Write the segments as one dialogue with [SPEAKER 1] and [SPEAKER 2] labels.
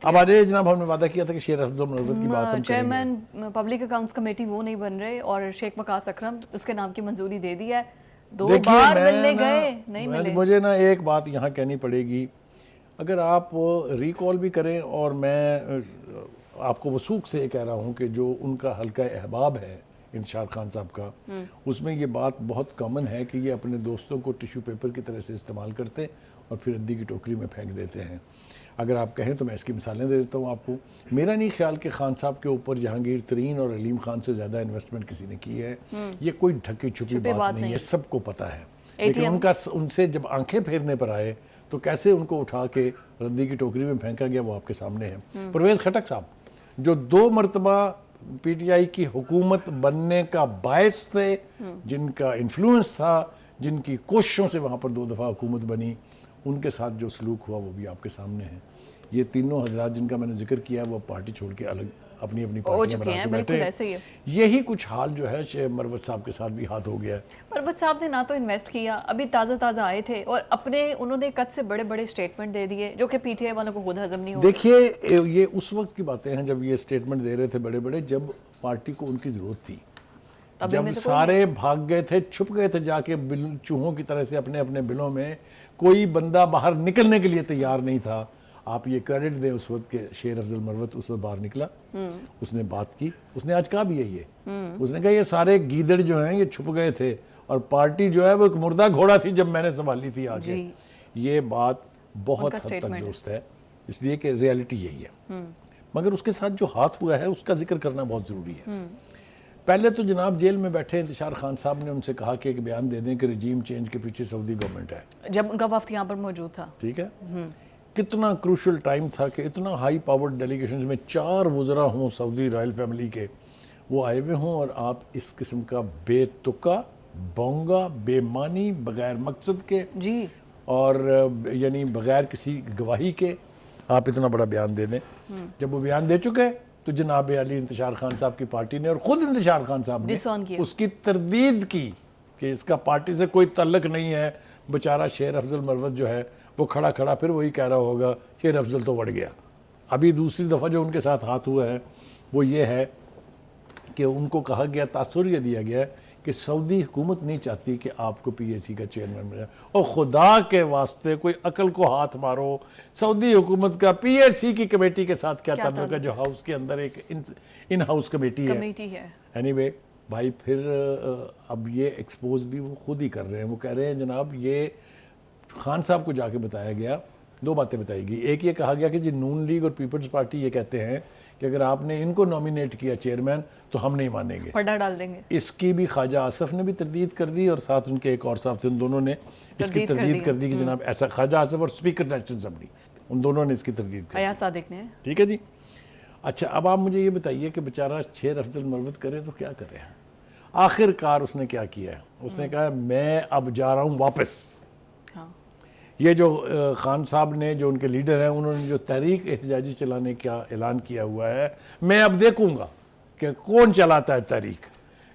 [SPEAKER 1] اب آ جائے جناب، ہم نے وعدہ کیا تھا کہ شیر افضل مروت کی بات ہم کریں گے.
[SPEAKER 2] چیئرمین پبلک اکاؤنٹس کمیٹی وہ نہیں بن رہے اور شیخ وقاص اکرم اس کے نام کی منظوری دے دی ہے. 2 بار ملنے گئے نہیں ملے.
[SPEAKER 1] مجھے نا ایک بات یہاں کہنی پڑے گی، اگر آپ ریکال بھی کریں، اور میں آپ کو وثوق سے یہ کہہ رہا ہوں کہ جو ان کا حلقہ احباب ہے انتشار خان صاحب کا، اس میں یہ بات بہت کامن ہے کہ یہ اپنے دوستوں کو ٹیشو پیپر کی طرح سے استعمال کرتے اور پھر ردی کی ٹوکری میں پھینک دیتے ہیں. اگر آپ کہیں تو میں اس کی مثالیں دے دیتا ہوں آپ کو. میرا نہیں خیال کہ خان صاحب کے اوپر جہانگیر ترین اور علیم خان سے زیادہ انویسٹمنٹ کسی نے کی ہے. یہ کوئی ڈھکی چھپی بات نہیں ہے، سب کو پتہ ہے. لیکن ان سے جب آنکھیں پھیرنے پر آئے تو کیسے ان کو اٹھا کے ردی کی ٹوکری میں پھینکا گیا وہ آپ کے سامنے ہے. پرویز خٹک صاحب جو 2 مرتبہ پی ٹی آئی کی حکومت بننے کا باعث تھے، جن کا انفلوئنس تھا، جن کی کوششوں سے وہاں پر 2 دفعہ حکومت بنی، ان کے ساتھ جو سلوک ہوا وہ بھی آپ کے سامنے ہے. یہ تینوں حضرات جن کا میں نے ذکر کیا وہ پارٹی چھوڑ کے الگ اپنی پارٹیاں بنا کے بیٹھے. یہی کچھ حال جو ہے شیخ مروت صاحب کے ساتھ بھی ہاتھ ہو گیا ہے.
[SPEAKER 2] مروت صاحب نے نہ تو انویسٹ کیا، ابھی تازہ آئے تھے اور انہوں نے قد سے بڑے اسٹیٹمنٹ دے دیے جو کہ پی ٹی آئی والوں کو خود ہضم نہیں ہو.
[SPEAKER 1] دیکھیے یہ اس وقت کی باتیں ہیں جب یہ اسٹیٹمنٹ دے رہے تھے بڑے جب پارٹی کو ان کی ضرورت تھی، جب سارے بھاگ گئے تھے، چھپ گئے تھے جا کے چوہوں کی طرح سے اپنے بلوں میں، کوئی بندہ باہر نکلنے کے لیے تیار نہیں تھا. آپ یہ کریڈٹ دیں اس وقت کہ شیر افضل مروت اس وقت باہر نکلا، اس نے بات کی. اس نے آج کہا بھی ہے اس نے کہا یہ سارے گیدڑ جو ہیں یہ چھپ گئے تھے اور پارٹی جو ہے وہ ایک مردہ گھوڑا تھی جب میں نے سنبھالی تھی آگے. یہ بات بہت حد تک درست ہے، اس لیے کہ ریالٹی یہی ہے. مگر اس کے ساتھ جو ہاتھ ہوا ہے اس کا ذکر کرنا بہت ضروری ہے. پہلے تو جناب جیل میں بیٹھے انتشار خان صاحب نے ان سے کہا کہ ایک بیان دے دیں کہ رجیم چینج کے پیچھے سعودی گورنمنٹ ہے،
[SPEAKER 2] جب ان کا وفد یہاں پر موجود تھا.
[SPEAKER 1] ٹھیک ہے، کتنا کروشل ٹائم تھا کہ اتنا ہائی پاورڈ ڈیلیگیشنز میں 4 وزراء ہوں سعودی رائل فیملی کے، وہ آئے ہوئے ہوں اور آپ اس قسم کا بے تکا، بونگا، بے معنی، بغیر مقصد کے اور یعنی بغیر کسی گواہی کے آپ اتنا بڑا بیان دے دیں. جب وہ بیان دے چکے تو جناب علی انتشار خان صاحب کی پارٹی نے اور خود انتشار خان صاحب نے اس کی تردید کی کہ اس کا پارٹی سے کوئی تعلق نہیں ہے. بیچارہ شیر افضل مروت جو ہے وہ کھڑا پھر وہی کہہ رہا ہوگا شیر افضل تو بڑھ گیا. ابھی دوسری دفعہ جو ان کے ساتھ ہاتھ ہوا ہے وہ یہ ہے کہ ان کو کہا گیا، تاثر یہ دیا گیا کہ سعودی حکومت نہیں چاہتی کہ آپ کو پی اے سی کا چیئرمین بنائے. اور خدا کے واسطے کوئی عقل کو ہاتھ مارو، سعودی حکومت کا پی اے سی کی کمیٹی کے ساتھ کیا تعلق ہے جو ہاؤس کے اندر ایک ان ہاؤس کمیٹی ہے. اینی وے بھائی پھر اب یہ ایکسپوز بھی وہ خود ہی کر رہے ہیں. وہ کہہ رہے ہیں جناب یہ خان صاحب کو جا کے بتایا گیا، 2 باتیں بتائی گئی. ایک یہ کہا گیا کہ جی نون لیگ اور پیپلز پارٹی یہ کہتے ہیں کہ اگر آپ نے ان کو نومینیٹ کیا چیئرمین تو ہم نہیں مانیں گے،
[SPEAKER 2] پھڈا ڈال دیں گے. اس
[SPEAKER 1] کی بھی خواجہ آصف نے بھی تردید کر دی اور ساتھ ان کے ایک اور صاحب تھے، ان دونوں نے اس کی تردید کر دی کہ جناب ایسا. خواجہ آصف اور اسپیکر نیشنل اسمبلی، ان دونوں نے اس کی تردید کر دی.
[SPEAKER 2] ایاز صادق نے.
[SPEAKER 1] ٹھیک ہے جی. اچھا اب آپ مجھے یہ بتائیے کہ بیچارہ شیر افضل مروت کرے تو کیا کرے. آخر کار اس نے کیا کیا ہے؟ اس نے کہا میں اب جا رہا ہوں واپس. یہ جو خان صاحب نے جو ان کے لیڈر ہیں انہوں نے جو تحریک احتجاجی چلانے کا اعلان کیا ہوا ہے، میں اب دیکھوں گا کہ کون چلاتا ہے تحریک.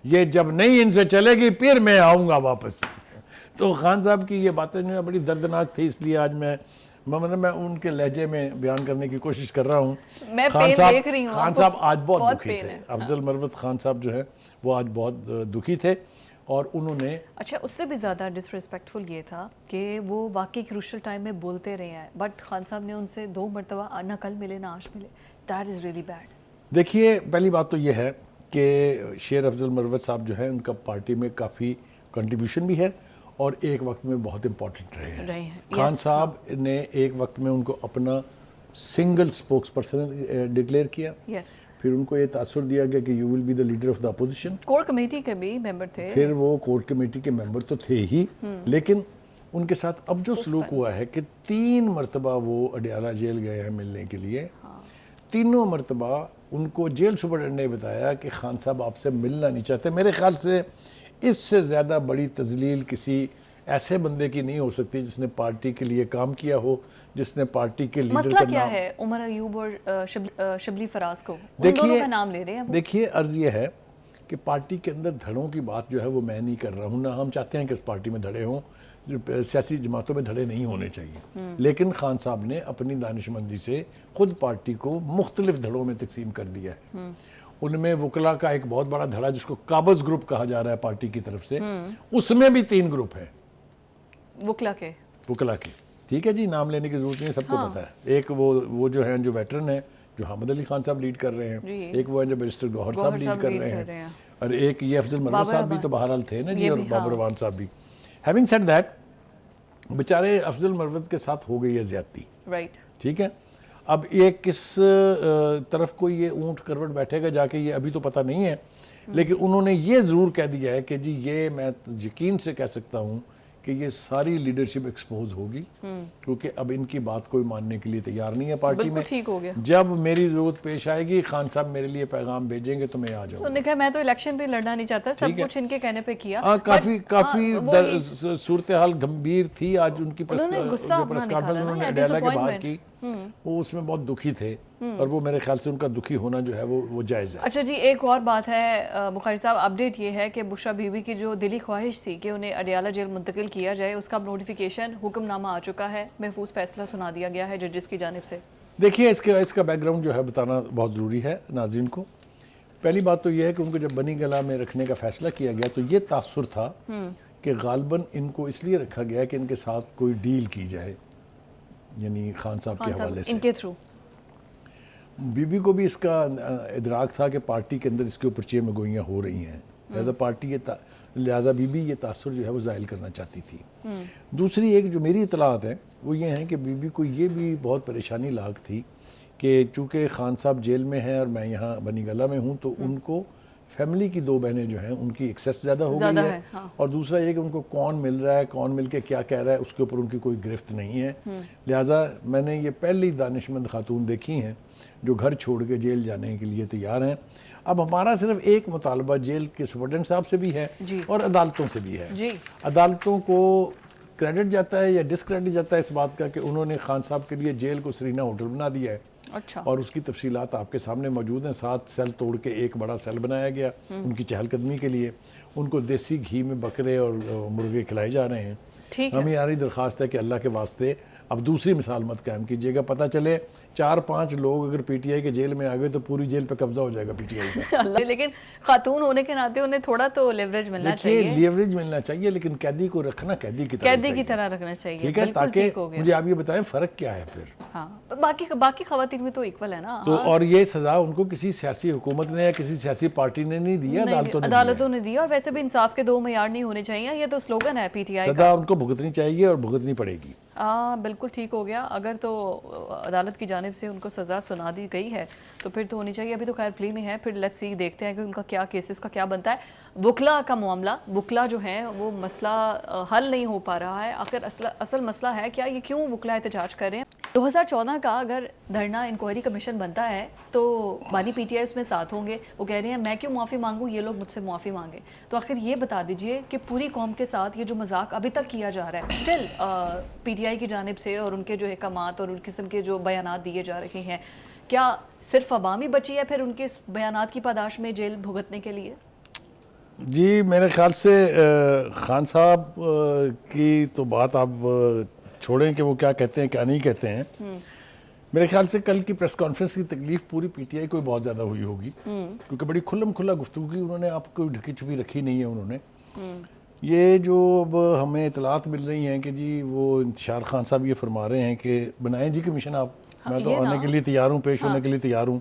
[SPEAKER 1] یہ جب نہیں ان سے چلے گی پھر میں آؤں گا واپس. تو خان صاحب کی یہ باتیں جو بڑی دردناک تھی، اس لیے آج میں ان کے لہجے میں بیان کرنے کی کوشش کر رہا ہوں. خان صاحب آج بہت دکھی تھے. افضل مروت خان صاحب جو ہے وہ آج بہت دکھی تھے اور انہوں نے
[SPEAKER 2] اچھا اس سے بھی زیادہ ڈسریسپیکٹفل یہ تھا کہ وہ واقعی کروشل ٹائم میں بولتے رہے ہیں، بٹ خان صاحب نے ان سے 2 مرتبہ نہ کل ملے نہ آج ملے. That is really bad.
[SPEAKER 1] دیکھیے پہلی بات تو یہ ہے کہ شیر افضل مروت صاحب جو ہے ان کا پارٹی میں کافی کنٹریبیوشن بھی ہے اور ایک وقت میں بہت امپورٹنٹ رہے ہیں. خان صاحب نے ایک وقت میں ان کو اپنا سنگل سپوکس پرسن ڈکلیئر کیا. پھر ان کو یہ تاثر دیا گیا کہ you will be the leader of the opposition.
[SPEAKER 2] Core committee کے بھی ممبر تھے.
[SPEAKER 1] پھر وہ کور کمیٹی کے ممبر تو تھے ہی، لیکن ان کے ساتھ اب جو سلوک ہوا ہے کہ 3 مرتبہ وہ اڈیالہ جیل گئے ہیں ملنے کے لیے. تینوں مرتبہ ان کو جیل سپرڈنٹ نے بتایا کہ خان صاحب آپ سے ملنا نہیں چاہتے. میرے خیال سے اس سے زیادہ بڑی تذلیل کسی ایسے بندے کی نہیں ہو سکتی جس نے پارٹی کے لیے کام کیا ہو، جس نے پارٹی کے لیڈر کا نام.
[SPEAKER 2] مسئلہ کیا ہے عمر ایوب اور شبلی فراز کو ان دونوں کا نام لے رہے ہیں.
[SPEAKER 1] دیکھیے عرض یہ ہے کہ پارٹی کے اندر دھڑوں کی بات جو ہے وہ میں نہیں کر رہا ہوں، نہ ہم چاہتے ہیں کہ اس پارٹی میں دھڑے ہوں. سیاسی جماعتوں میں دھڑے نہیں ہونے چاہیے، لیکن خان صاحب نے اپنی دانشمندی سے خود پارٹی کو مختلف دھڑوں میں تقسیم کر دیا ہے۔ ان میں وکلا کا ایک بہت بڑا دھڑا جس کو قابض گروپ کہا جا رہا ہے پارٹی کی طرف سے، اس میں بھی 3 گروپ ہیں
[SPEAKER 2] وکلا کے،
[SPEAKER 1] ٹھیک ہے جی، نام لینے کی ضرورت نہیں، سب کو پتہ ہے۔ ایک وہ جو ہیں جو ویٹرن ہیں جو حامد علی خان صاحب لیڈ کر رہے ہیں، ایک وہ ہیں جو بیرسٹر گوہر صاحب لیڈ کر رہے ہیں، اور ایک یہ افضل مروت صاحب بھی تو بہرحال تھے نا جی، اور بابر روان صاحب بھی۔ ہیونگ سیڈ دیٹ، بیچارے افضل مروت کے ساتھ ہو گئی ہے زیادتی،
[SPEAKER 2] رائٹ،
[SPEAKER 1] ٹھیک ہے۔ اب یہ کس طرف کو یہ اونٹ کروٹ بیٹھے گا جا کے یہ ابھی تو پتہ نہیں ہے، لیکن انہوں نے یہ ضرور کہہ دیا ہے کہ جی یہ میں یقین سے کہہ سکتا ہوں کہ یہ ساری لیڈرشپ ایکسپوز ہوگی، کیونکہ اب ان کی بات کوئی ماننے کے لیے تیار نہیں ہے پارٹی میں۔
[SPEAKER 2] ٹھیک ہو گیا،
[SPEAKER 1] جب میری ضرورت پیش آئے گی خان صاحب میرے لیے پیغام بھیجیں گے تو میں آ جاؤں گا۔
[SPEAKER 2] انہوں نے کہا میں تو الیکشن پہ لڑنا نہیں چاہتا، سب کچھ ان کے کہنے پہ کیا۔
[SPEAKER 1] کافی صورتحال گمبھیر تھی آج ان کی پریس کانفرنس انہوں نے اڈیالہ کے باہر کی، وہ اس میں بہت دکھی تھے، اور وہ میرے خیال سے ان کا دکھی ہونا جو ہے وہ جائز ہے۔
[SPEAKER 2] اچھا جی، ایک اور بات ہے بخاری صاحب، اپڈیٹ یہ ہے کہ بشرا بی بی کی جو دلی خواہش تھی کہ انہیں اڈیالہ جیل منتقل کیا جائے، اس کا نوٹیفیکیشن حکم نامہ آ چکا ہے، محفوظ فیصلہ سنا دیا گیا ہے ججز کی جانب سے۔
[SPEAKER 1] دیکھیے اس کا بیک گراؤنڈ جو ہے بتانا بہت ضروری ہے ناظرین کو۔ پہلی بات تو یہ ہے کہ ان کو جب بنی گلہ میں رکھنے کا فیصلہ کیا گیا تو یہ تاثر تھا کہ غالباً ان کو اس لیے رکھا گیا کہ ان کے ساتھ کوئی ڈیل کی جائے، یعنی خان صاحب کے حوالے سے،
[SPEAKER 2] ان کے تھرو
[SPEAKER 1] بی بی کو بھی اس کا ادراک تھا کہ پارٹی کے اندر اس کے اوپر چیمہ گوئیاں ہو رہی ہیں، لہذا بی بی یہ تاثر جو ہے وہ زائل کرنا چاہتی تھی۔ دوسری ایک جو میری اطلاعات ہیں وہ یہ ہیں کہ بی بی کو یہ بھی بہت پریشانی لاحق تھی کہ چونکہ خان صاحب جیل میں ہیں اور میں یہاں بنی گلہ میں ہوں، تو ان کو فیملی کی 2 بہنیں جو ہیں ان کی ایکسیس زیادہ ہو گئی ہے، اور دوسرا یہ کہ ان کو کون مل رہا ہے، کون مل کے کیا کہہ رہا ہے، اس کے اوپر ان کی کوئی گرفت نہیں ہے۔ لہٰذا میں نے یہ پہلی دانشمند خاتون دیکھی ہیں جو گھر چھوڑ کے جیل جانے کے لیے تیار ہیں۔ اب ہمارا صرف ایک مطالبہ جیل کے سپرڈنٹ صاحب سے بھی ہے اور عدالتوں سے بھی ہے۔ عدالتوں کو کریڈٹ جاتا ہے یا ڈسکریڈٹ جاتا ہے اس بات کا کہ انہوں نے خان صاحب کے لیے جیل کو سرینا ہوٹل بنا دیا ہے، اور اس کی تفصیلات آپ کے سامنے موجود ہیں۔ 7 سیل توڑ کے ایک بڑا سیل بنایا گیا ان کی چہل قدمی کے لیے، ان کو دیسی گھی میں بکرے اور مرغے کھلائے جا رہے ہیں۔ ہماری درخواست ہے کہ اللہ کے واسطے اب دوسری مثال مت قائم کیجیے گا، پتہ چلے 4-5 لوگ اگر پی ٹی آئی کے جیل میں آ گئے تو پوری جیل پہ قبضہ ہو جائے گا پی ٹی آئی کا۔
[SPEAKER 2] لیکن خاتون ہونے کے ناطے انہیں تھوڑا تو لیوریج ملنا چاہیے۔
[SPEAKER 1] لیوریج ملنا چاہیے، لیکن قیدی کو رکھنا قیدی کی
[SPEAKER 2] طرح رکھنا چاہیے،
[SPEAKER 1] ٹھیک ہے، تاکہ مجھے آپ یہ بتائیں فرق کیا ہے پھر۔
[SPEAKER 2] ہاں، باقی خواتین بھی تو ایکول ہے نا،
[SPEAKER 1] تو اور یہ سزا ان کو کسی سیاسی حکومت نے یا کسی سیاسی پارٹی نے نہیں دیا،
[SPEAKER 2] عدالتوں نے دیا، اور ویسے بھی انصاف کے 2 معیار نہیں ہونے چاہیے، یہ تو سلوگن ہے پی ٹی آئی کا۔
[SPEAKER 1] سزا ان کو بھگتنی چاہیے اور بھگتنی پڑے گی۔
[SPEAKER 2] بالکل ٹھیک ہو گیا، اگر تو عدالت کی جانب سے ان کو سزا سنا دی گئی ہے تو پھر تو ہونی چاہیے۔ ابھی تو خیر پلی میں ہے، پھر لیٹس سی دیکھتے ہیں کہ ان کا کیا کیسز کا کیا بنتا ہے۔ وکلا کا معاملہ، وکلا جو ہیں وہ مسئلہ حل نہیں ہو پا رہا ہے، آخر اصل مسئلہ ہے کیا، یہ کیوں وکلا احتجاج کر رہے ہیں؟ 2014 کا اگر دھرنا انکوائری کمیشن بنتا ہے تو بانی پی ٹی آئی اس میں ساتھ ہوں گے، وہ کہہ رہے ہیں میں کیوں معافی مانگوں، یہ لوگ مجھ سے معافی مانگے، تو آخر یہ بتا دیجئے کہ پوری قوم کے ساتھ یہ جو مذاق ابھی تک کیا جا رہا ہے اسٹل پی ٹی آئی کی جانب سے اور ان کے جو احکامات اور ان قسم کے جو بیانات دیے جا رہے ہیں، کیا صرف عوامی بچی ہے پھر ان کے بیانات کی پاداش میں جیل بھگتنے کے لیے؟
[SPEAKER 1] جی میرے خیال سے خان صاحب کی تو بات آپ چھوڑیں کہ وہ کیا کہتے ہیں کیا نہیں کہتے ہیں، میرے خیال سے کل کی پریس کانفرنس کی تکلیف پوری پی ٹی آئی کو بہت زیادہ ہوئی ہوگی، کیونکہ بڑی کھلم کھلا گفتگو کی انہوں نے، آپ کو ڈھکی چھپی رکھی نہیں ہے انہوں نے۔ یہ جو اب ہمیں اطلاعات مل رہی ہیں کہ جی وہ انتشار خان صاحب یہ فرما رہے ہیں کہ بنائیں جی کمیشن آپ، میں تو آنے کے لیے تیار ہوں، پیش ہونے کے لیے تیار ہوں،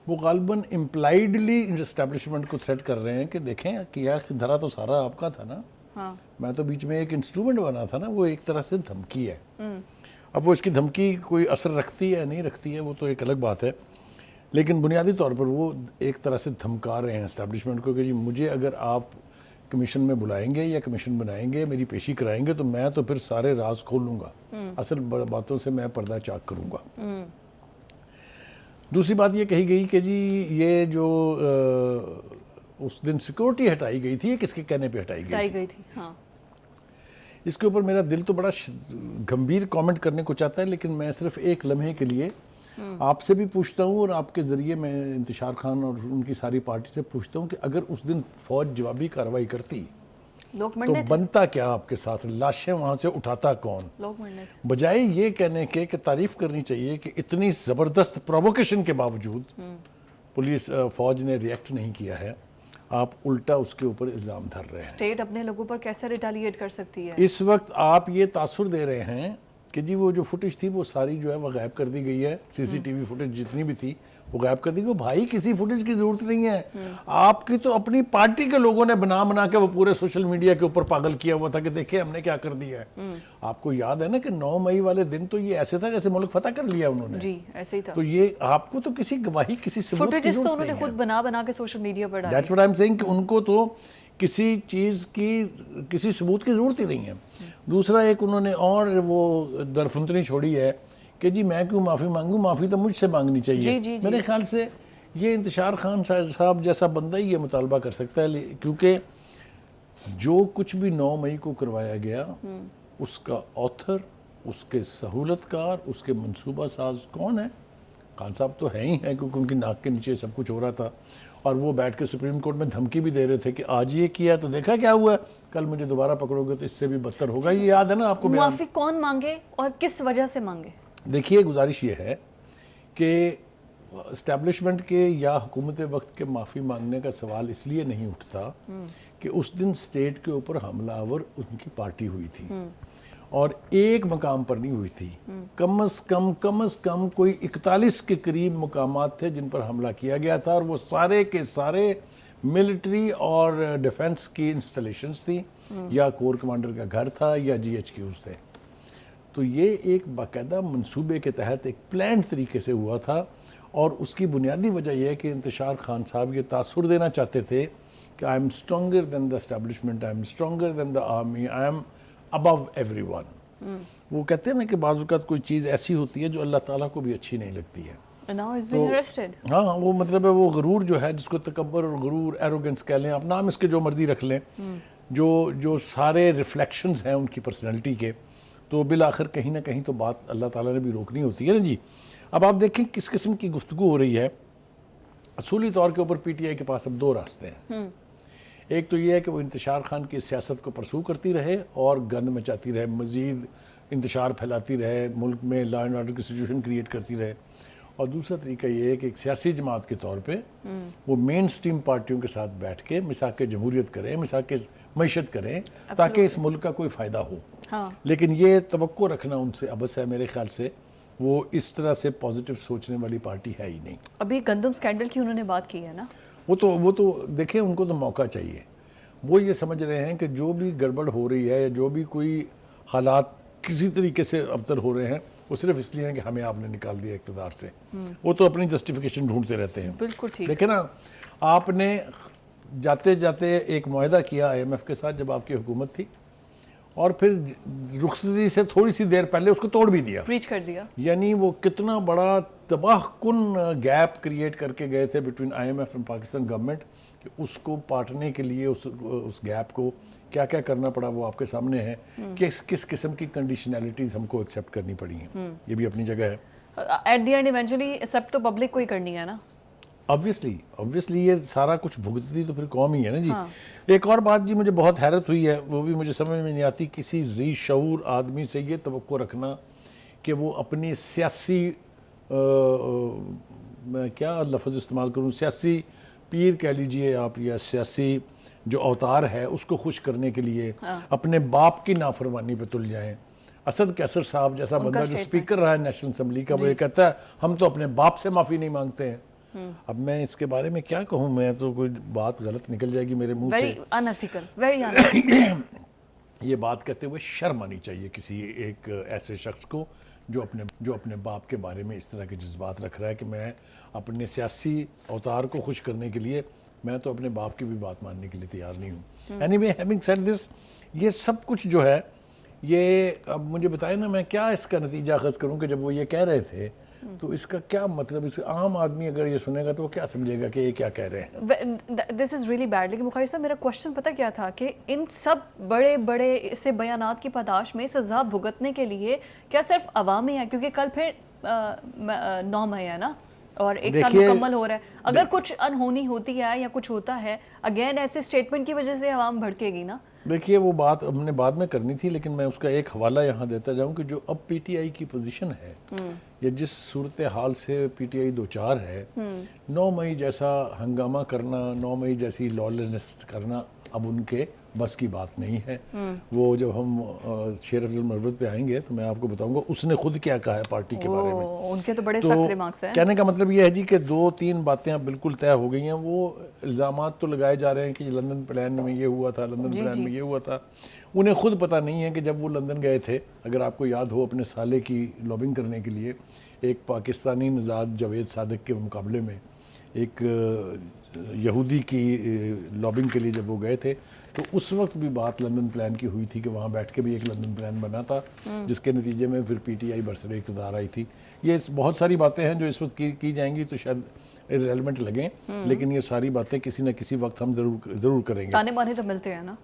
[SPEAKER 1] وہ غالباً امپلائیڈلی اسٹیبلشمنٹ کو تھریٹ کر رہے ہیں کہ دیکھیں کیا دھرا تو سارا آپ کا تھا نا، میں تو بیچ میں ایک انسٹرومنٹ بنا تھا نا، وہ ایک طرح سے دھمکی ہے۔ اب وہ اس کی دھمکی کوئی اثر رکھتی ہے نہیں رکھتی ہے وہ تو ایک الگ بات ہے، لیکن بنیادی طور پر وہ ایک طرح سے دھمکا رہے ہیں اسٹیبلشمنٹ کو کہ جی مجھے اگر آپ کمیشن میں بلائیں گے یا کمیشن بنائیں گے، میری پیشی کرائیں گے تو میں تو پھر سارے راز کھولوں گا، اصل باتوں سے میں پردہ چاک کروں گا۔ دوسری بات یہ کہی گئی کہ جی یہ جو اس دن سیکورٹی ہٹائی گئی تھی، یہ کس کے کہنے پہ ہٹائی گئی تھی؟ اس کے اوپر میرا دل تو بڑا گمبھیر کامنٹ کرنے کو چاہتا ہے، لیکن میں صرف ایک لمحے کے لیے آپ سے بھی پوچھتا ہوں اور آپ کے ذریعے میں انتشار خان اور ان کی ساری پارٹی سے پوچھتا ہوں کہ اگر اس دن فوج جوابی کارروائی کرتی
[SPEAKER 2] لوگ
[SPEAKER 1] تو
[SPEAKER 2] مرنے تھے،
[SPEAKER 1] بنتا کیا آپ کے ساتھ؟ لاشیں وہاں سے اٹھاتا کون؟
[SPEAKER 2] لوگ مرنے تھے.
[SPEAKER 1] بجائے یہ کہنے کے کہ تعریف کرنی چاہیے کہ اتنی زبردست پرووکیشن کے باوجود پولیس فوج نے ریئیکٹ نہیں کیا ہے، آپ الٹا اس کے اوپر الزام دھر رہے ہیں.
[SPEAKER 2] اسٹیٹ اپنے لوگوں پر کیسے ریٹیلیٹ کر سکتی ہے؟
[SPEAKER 1] اس وقت آپ یہ تاثر دے رہے ہیں کہ جی وہ جو فوٹیج تھی وہ ساری جو ہے وہ غائب کر دی گئی ہے، سی سی ٹی وی فوٹیج جتنی بھی تھی وہ غائب کر دی گئی. بھائی کسی فوٹیج کی ضرورت نہیں ہے. آپ کی تو اپنی پارٹی کے لوگوں نے بنا کے وہ پورے سوشل میڈیا کے اوپر پاگل کیا ہوا تھا کہ دیکھیں ہم نے کیا کر دیا ہے. آپ کو یاد ہے نا کہ 9 مئی والے دن تو یہ ایسے تھا جیسے ملک فتح کر لیا انہوں نے.
[SPEAKER 2] جی ایسے ہی تھا.
[SPEAKER 1] تو یہ آپ کو تو کسی گواہی کسی ثبوت کی
[SPEAKER 2] فوٹیجز تو
[SPEAKER 1] ضرورت
[SPEAKER 2] انہوں نے
[SPEAKER 1] نہیں ہے.
[SPEAKER 2] خود بنا کے سوشل میڈیا پر ڈالی.
[SPEAKER 1] That's what I'm seeing کہ ان کو تو کسی چیز کی کسی ثبوت کی ضرورت ہی نہیں ہے. دوسرا ایک انہوں نے اور وہ درفنتنی چھوڑی ہے کہ جی میں کیوں معافی مانگوں، معافی تو مجھ سے مانگنی چاہیے. میرے خیال سے یہ انتشار خان صاحب جیسا بندہ ہی یہ مطالبہ کر سکتا ہے، کیونکہ جو کچھ بھی 9 مئی کو کروایا گیا اس کا آتھر، اس کے سہولت کار، اس کے منصوبہ ساز کون ہے؟ خان صاحب تو ہیں ہی ہیں، کیونکہ ان کی ناک کے نیچے سب کچھ ہو رہا تھا. اور وہ بیٹھ کے سپریم کورٹ میں دھمکی بھی دے رہے تھے کہ آج یہ کیا تو دیکھا کیا ہوا، کل مجھے دوبارہ پکڑو گے تو اس سے بھی بدتر ہوگا. یہ یاد ہے نا آپ کو بیان؟
[SPEAKER 2] معافی کون مانگے اور کس وجہ سے مانگے؟
[SPEAKER 1] دیکھیے گزارش یہ ہے کہ اسٹیبلشمنٹ کے یا حکومت وقت کے معافی مانگنے کا سوال اس لیے نہیں اٹھتا کہ اس دن سٹیٹ کے اوپر حملہ آور ان کی پارٹی ہوئی تھی اور ایک مقام پر نہیں ہوئی تھی. کم از کم کوئی 41 کے قریب مقامات تھے جن پر حملہ کیا گیا تھا، اور وہ سارے کے سارے ملٹری اور ڈیفنس کی انسٹالیشنز تھی، یا کور کمانڈر کا گھر تھا یا جی ایچ کیوز تھے. تو یہ ایک باقاعدہ منصوبے کے تحت ایک پلانڈ طریقے سے ہوا تھا، اور اس کی بنیادی وجہ یہ ہے کہ انتشار خان صاحب یہ تاثر دینا چاہتے تھے کہ I'm stronger than the establishment, I'm stronger than the army, I'm above everyone. وہ کہتے ہیں نا کہ بعض اوقات کوئی چیز ایسی ہوتی ہے جو اللہ تعالیٰ کو بھی اچھی نہیں لگتی ہے.
[SPEAKER 2] Now he's been arrested.
[SPEAKER 1] ہاں وہ مطلب ہے وہ غرور جو ہے، جس کو تکبر اور غرور، ایروگنس کہہ لیں، آپ نام اس کے جو مرضی رکھ لیں، جو سارے ریفلیکشنز ہیں ان کی پرسنالٹی کے، تو بالآخر کہیں نہ کہیں تو بات اللہ تعالیٰ نے بھی روکنی ہوتی ہے نا جی. اب آپ دیکھیں کس قسم کی گفتگو ہو رہی ہے. اصولی طور کے اوپر پی ٹی آئی کے پاس اب 2 راستے ہیں. ایک تو یہ ہے کہ وہ انتشار خان کی سیاست کو پرسو کرتی رہے اور گند مچاتی رہے، مزید انتشار پھیلاتی رہے، ملک میں لا اینڈ آرڈر کی سچویشن کریٹ کرتی رہے. اور دوسرا طریقہ یہ ہے کہ ایک سیاسی جماعت کے طور پہ وہ مین سٹریم پارٹیوں کے ساتھ بیٹھ کے مساق جمہوریت کریں، مساق معیشت کریں، تاکہ اس ملک کا کوئی فائدہ ہو. لیکن یہ توقع رکھنا ان سے عبث ہے. میرے خیال سے وہ اس طرح سے پازیٹیو سوچنے والی پارٹی ہے ہی نہیں.
[SPEAKER 2] ابھی گندم سکینڈل کی انہوں نے بات کی ہے نا،
[SPEAKER 1] وہ تو دیکھیں ان کو تو موقع چاہیے. وہ یہ سمجھ رہے ہیں کہ جو بھی گڑبڑ ہو رہی ہے یا جو بھی کوئی حالات کسی طریقے سے ابتر ہو رہے ہیں وہ صرف اس لیے ہیں کہ ہمیں آپ نے نکال دیا اقتدار سے. وہ تو اپنی جسٹیفیکیشن ڈھونڈتے رہتے ہیں.
[SPEAKER 2] بالکل ٹھیک.
[SPEAKER 1] دیکھیں نا، آپ نے جاتے جاتے ایک معاہدہ کیا آئی ایم ایف کے ساتھ جب آپ کی حکومت تھی، اور پھر رخصتی سے تھوڑی سی دیر پہلے اس کو توڑ بھی دیا،
[SPEAKER 2] بریچ کر دیا.
[SPEAKER 1] یعنی وہ کتنا بڑا تباہ کن گیپ کریٹ کر کے گئے تھے between I M F and Pakistan government, کہ اس کو پاٹنے کے لیے اس گیپ کو کیا کیا کرنا پڑا وہ آپ کے سامنے ہے کہ کس قسم کی کنڈیشنالٹیز ہم کو ایکسیپٹ کرنی پڑی ہیں. یہ بھی اپنی جگہ ہے.
[SPEAKER 2] At the end eventually accept تو پبلک کو ہی کرنی ہے نا.
[SPEAKER 1] obviously یہ سارا کچھ بھگتتی تو پھر قوم ہی ہے نا جی. ایک اور بات جی مجھے بہت حیرت ہوئی ہے، وہ بھی مجھے سمجھ میں نہیں آتی، کسی ذی شعور آدمی سے یہ توقع رکھنا کہ وہ اپنی سیاسی میں کیا لفظ استعمال کروں، سیاسی پیر کہہ لیجئے آپ، یا سیاسی جو اوتار ہے اس کو خوش کرنے کے لیے اپنے باپ کی نافرمانی پہ تل جائیں. اسد کیسر صاحب جیسا بندہ جو سپیکر رہا ہے نیشنل اسمبلی کا، وہ یہ کہتا ہے ہم تو اپنے باپ سے معافی نہیں مانگتے ہیں. اب میں اس کے بارے میں کیا کہوں، میں تو کوئی بات غلط نکل جائے گی میرے منہ سے.
[SPEAKER 2] Very unethical.
[SPEAKER 1] یہ بات کہتے ہوئے شرم آنی چاہیے کسی ایک ایسے شخص کو جو اپنے باپ کے بارے میں اس طرح کے جذبات رکھ رہا ہے کہ میں اپنے سیاسی اوتار کو خوش کرنے کے لیے میں تو اپنے باپ کی بھی بات ماننے کے لیے تیار نہیں ہوں. Any way having said this, یہ سب کچھ جو ہے یہ اب مجھے بتائیں نا میں کیا اس کا نتیجہ اخذ کروں کہ جب وہ یہ کہہ رہے تھے تو اس کا کیا مطلب، اس عام آدمی اگر یہ سنے گا تو وہ کیا سمجھے گا کہ یہ کیا کہہ رہے ہیں.
[SPEAKER 2] دس از ریئلی بیڈ. لیکن بخاری صاحب میرا کوشچن پتہ کیا تھا کہ ان سب بڑے بڑے سے بیانات کی پاداش میں سزا بھگتنے کے لیے کیا صرف عوام ہی ہے؟ کیونکہ کل پھر 9 مئی ہے نا اور 1 سال مکمل ہو رہا ہے. اگر کچھ انہونی ہوتی ہے یا کچھ ہوتا ہے، اگین ایسے اسٹیٹمنٹ کی وجہ سے عوام بھڑکے گی نا.
[SPEAKER 1] دیکھیے وہ بات ہم نے بعد میں کرنی تھی، لیکن میں اس کا ایک حوالہ یہاں دیتا جاؤں کہ جو اب پی ٹی آئی کی پوزیشن ہے یا جس صورتحال سے پی ٹی آئی دوچار ہے، 9 مئی جیسا ہنگامہ کرنا، 9 مئی جیسی لالنس کرنا اب ان کے بس کی بات نہیں ہے۔ وہ جب ہم شیر افضل مربوط پہ آئیں گے تو میں آپ کو بتاؤں گا اس نے خود کیا کہا ہے پارٹی کے بارے میں۔
[SPEAKER 2] ان کے تو بڑے
[SPEAKER 1] تو
[SPEAKER 2] سخت ریمارکس ہیں۔
[SPEAKER 1] کہنے کا مطلب یہ ہے جی کہ 2-3 باتیں اب بالکل طے ہو گئی ہیں۔ وہ الزامات تو لگائے جا رہے ہیں کہ لندن پلان میں یہ ہوا تھا، لندن پلان میں یہ ہوا تھا، انہیں خود پتہ نہیں ہے کہ جب وہ لندن گئے تھے، اگر آپ کو یاد ہو اپنے سالے کی لابنگ کرنے کے لیے ایک پاکستانی نژاد جاوید صادق کے مقابلے میں ایک یہودی کی لابنگ کے لیے جب وہ گئے تھے، تو اس وقت بھی بات لندن پلان کی ہوئی تھی کہ وہاں بیٹھ کے بھی ایک لندن پلان بنا تھا، جس کے نتیجے میں پھر پی ٹی آئی برسر اقتدار آئی تھی۔ یہ بہت ساری باتیں ہیں جو اس وقت کی جائیں گی تو شاید ریلیونٹ لگیں، لیکن یہ ساری باتیں کسی نہ کسی وقت ہم ضرور کریں گے۔
[SPEAKER 2] تانے بانے تو ملتے ہیں نا،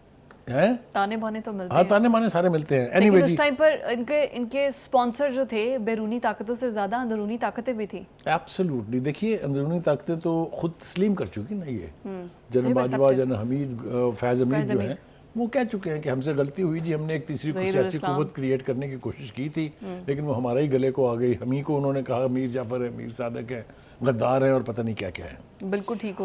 [SPEAKER 1] ہیں
[SPEAKER 2] تانے بانے تو ملتے
[SPEAKER 1] ہاں،
[SPEAKER 2] ہیں،
[SPEAKER 1] تانے بانے سارے ملتے ہیں۔
[SPEAKER 2] لیکن اس ٹائم پر ان کے سپانسر جو تھے بیرونی طاقتوں سے زیادہ اندرونی طاقتیں بھی تھیں۔
[SPEAKER 1] ایبسلیوٹلی، دیکھیے اندرونی طاقتیں تو خود تسلیم کر چکی نا، یہ جنرل باجوہ، جنرل حمید، فیض حمید جو ہیں وہ کہہ چکے ہیں کہ ہم سے غلطی ہوئی جی، ہم نے ایک تیسری سیاسی قوت کریٹ کرنے کی کوشش کی تھی لیکن وہ ہمارے ہی گلے کو آ گئی۔ ہم ہی کو انہوں نے کہا میر جعفر ہے، میر صادق ہے، غدار ہیں اور پتہ نہیں کیا کیا ہے۔
[SPEAKER 2] بالکل ٹھیک ہو